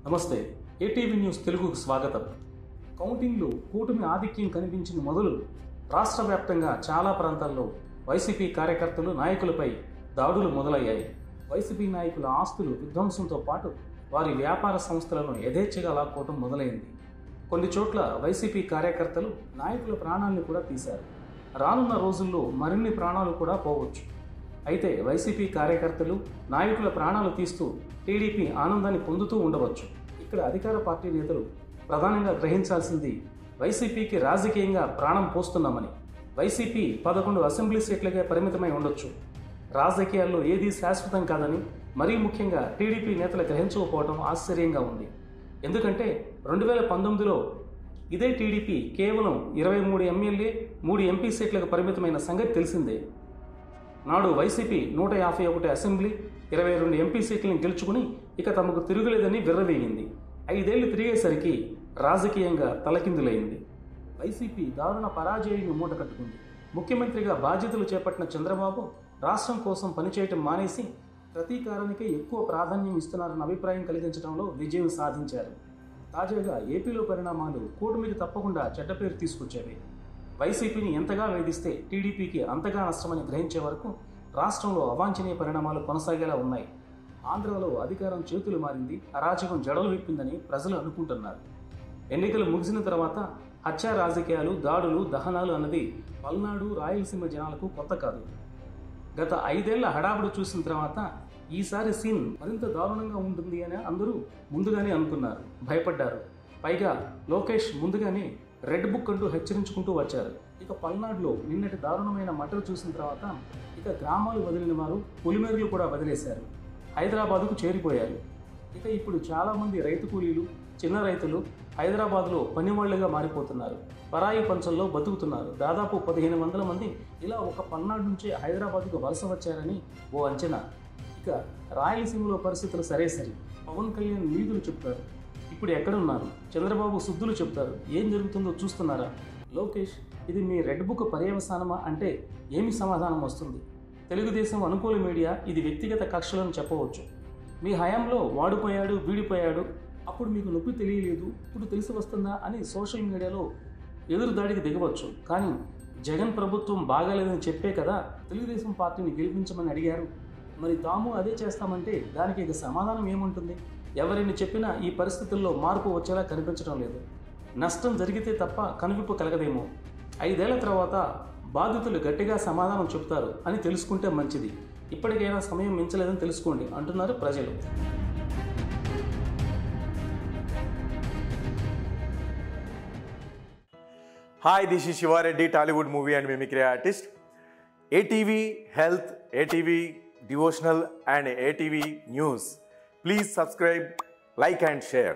నమస్తే. ATV news తెలుగుకు స్వాగతం. కౌంటింగ్లో కూటమి ఆధిక్యం కనిపించిన మొదలు రాష్ట్ర వ్యాప్తంగా చాలా ప్రాంతాల్లో వైసీపీ కార్యకర్తలు నాయకులపై దాడులు మొదలయ్యాయి. వైసీపీ నాయకుల ఆస్తులు విధ్వంసంతో పాటు వారి వ్యాపార సంస్థలను యథేచ్ఛగా లాక్కోవటం మొదలైంది. కొన్ని చోట్ల వైసీపీ కార్యకర్తలు నాయకుల ప్రాణాలను కూడా తీశారు. రానున్న రోజుల్లో మరిన్ని ప్రాణాలు కూడా పోవచ్చు. అయితే వైసీపీ కార్యకర్తలు నాయకుల ప్రాణాలు తీస్తూ టీడీపీ ఆనందాన్ని పొందుతూ ఉండవచ్చు. ఇక్కడ అధికార పార్టీ నేతలు ప్రధానంగా గ్రహించాల్సింది వైసీపీకి రాజకీయంగా ప్రాణం పోస్తున్నామని. వైసీపీ 11 అసెంబ్లీ సీట్లకే పరిమితమై ఉండొచ్చు. రాజకీయాల్లో ఏదీ శాశ్వతం కాదని మరీ ముఖ్యంగా టీడీపీ నేతలు గ్రహించకపోవడం ఆశ్చర్యంగా ఉంది. ఎందుకంటే 2019లో ఇదే టీడీపీ కేవలం 23 ఎమ్మెల్యే 3 ఎంపీ సీట్లకు పరిమితమైన సంగతి తెలిసిందే. నాడు వైసీపీ 151 అసెంబ్లీ 22 ఎంపీ సీట్లను గెలుచుకుని ఇక తమకు తిరుగులేదని విర్రవేగింది. 5 ఏళ్లు తిరిగేసరికి రాజకీయంగా తలకిందులైంది. వైసీపీ దారుణ పరాజయాన్ని మూటకట్టుకుంది. ముఖ్యమంత్రిగా బాధ్యతలు చేపట్టిన చంద్రబాబు రాష్ట్రం కోసం పనిచేయటం మానేసి ప్రతీకారానికే ఎక్కువ ప్రాధాన్యం ఇస్తున్నారన్న అభిప్రాయం కలిగించడంలో విజయం సాధించారు. తాజాగా ఏపీలో పరిణామాలు కూటమికి తప్పకుండా చెడ్డ పేరు తీసుకొచ్చేవి. వైసీపీని ఎంతగా వేధిస్తే టీడీపీకి అంతగా నష్టమని గ్రహించే వరకు రాష్ట్రంలో అవాంఛనీయ పరిణామాలు కొనసాగేలా ఉన్నాయి. ఆంధ్రాలో అధికారం చేతులు మారింది, అరాచకం జడలు విప్పిందని ప్రజలు అనుకుంటున్నారు. ఎన్నికలు ముగిసిన తర్వాత హత్య రాజకీయాలు, దాడులు, దహనాలు అన్నది పల్నాడు, రాయలసీమ జనాలకు కొత్త కాదు. గత 5 ఏళ్ల హడావుడు చూసిన తర్వాత ఈసారి సీన్ మరింత దారుణంగా ఉంటుంది అని అందరూ ముందుగానే అనుకున్నారు, భయపడ్డారు. పైగా లోకేష్ ముందుగానే రెడ్ బుక్ అంటూ హెచ్చరించుకుంటూ వచ్చారు. ఇక పల్నాడులో నిన్నటి దారుణమైన మటలు చూసిన తర్వాత ఇక గ్రామాలు వదిలిన వారు పులిమేరులు కూడా వదిలేశారు, హైదరాబాదుకు చేరిపోయారు. ఇక ఇప్పుడు చాలామంది రైతు కూలీలు, చిన్న రైతులు హైదరాబాద్లో పనివాళ్లుగా మారిపోతున్నారు, పరాయి పంచల్లో బతుకుతున్నారు. దాదాపు 1500 మంది ఇలా ఒక పల్నాడు నుంచే హైదరాబాద్కు వలస వచ్చారని ఓ అంచనా. ఇక రాయలసీమలో పరిస్థితులు సరే. పవన్ కళ్యాణ్ నీతులు చెప్తారు, ఇప్పుడు ఎక్కడున్నారు? చంద్రబాబు శుద్ధులు చెప్తారు, ఏం జరుగుతుందో చూస్తున్నారా? లోకేష్, ఇది మీ రెడ్ బుక్ పర్యవసానమా అంటే ఏమి సమాధానం వస్తుంది? తెలుగుదేశం అనుకూల మీడియా ఇది వ్యక్తిగత కక్షలను చెప్పవచ్చు. మీ హయాంలో వాడిపోయాడు, వీడిపోయాడు, అప్పుడు మీకు నొప్పి తెలియలేదు, ఇప్పుడు తెలిసి వస్తుందా అని సోషల్ మీడియాలో ఎదురుదాడికి దిగవచ్చు. కానీ జగన్ ప్రభుత్వం బాగాలేదని చెప్పే కదా తెలుగుదేశం పార్టీని గెలిపించమని అడిగారు. మరి తాము అదే చేస్తామంటే దానికి ఇక సమాధానం ఏముంటుంది? ఎవరిని చెప్పినా ఈ పరిస్థితుల్లో మార్పు వచ్చేలా కనిపించడం లేదు. నష్టం జరిగితే తప్ప కనువిప్పు కలగదేమో. 5 ఏళ్ల తర్వాత బాధితులు గట్టిగా సమాధానం చెప్తారు అని తెలుసుకుంటే మంచిది. ఇప్పటికైనా సమయం మించలేదని తెలుసుకోండి అంటున్నారు ప్రజలు. Hi, this is Shiva Reddy, Tollywood movie and mimicry artist. ATV Health, ATV Devotional and ATV News. Please subscribe, like and share.